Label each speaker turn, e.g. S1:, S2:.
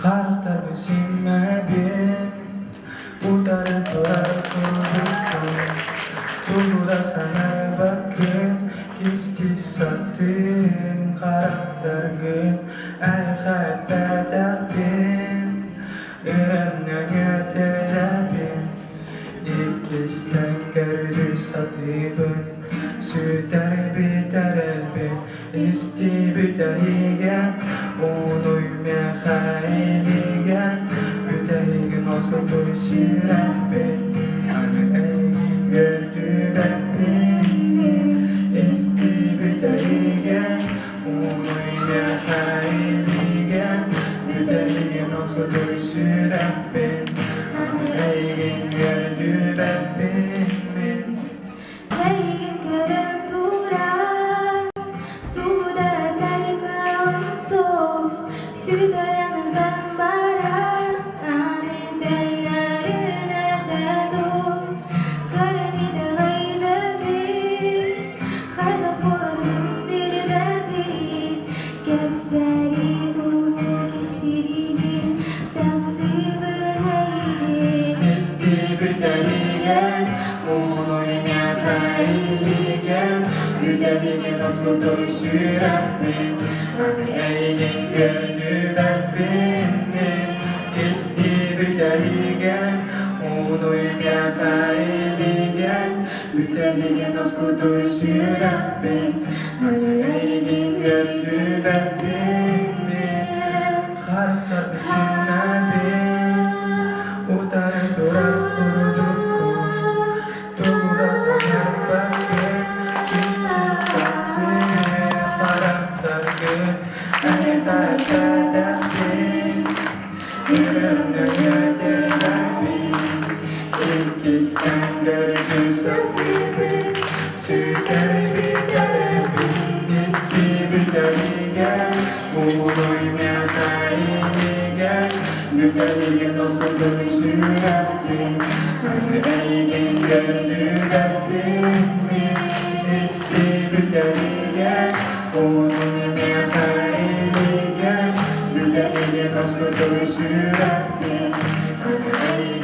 S1: Karakter bilinmedin Udarı durar kurdukun Dulura sana bakın Kiski sattın karaktergin Ay habbedabin Iremden yeterabin İkisten gördü satibin Süter biter elbet İsti biter igen Onuyma hayligen Büteygin askı toysirah ben Anı eygin gördü beni İsti biter igen Onuyma hayligen Büteygin askı toysirah ben Anı eygin gördü beni
S2: Eygin görüm durar Tuğda tarika onso Südayanıdan barar Anin tenlerine derdu Kayanida gaybebi Khalaf borun bilbebi Kepseri duruk istediğin Takdibin eygin
S1: İsti biter Onuyma hayligen Büteygin askı toysirah ben Anı eygin gördü beni İsti biter Onuyma hayligen Büteygin askı toysirah ben Anı eygin gördü beni Karakter bilinmedin Udarı durar kurdukun Dulura sana bakın Kiski sattın karaktergin Ay habbedabin Iremden yeterabin İkisten gördü satibin Süter biterabin İsti biterigen Onuyma hayligen Büteygin askı toysirah ben Anı eygin gördü beni İsti biter Onuyma hayligen Büteygin askı toysirah ben Anı eygin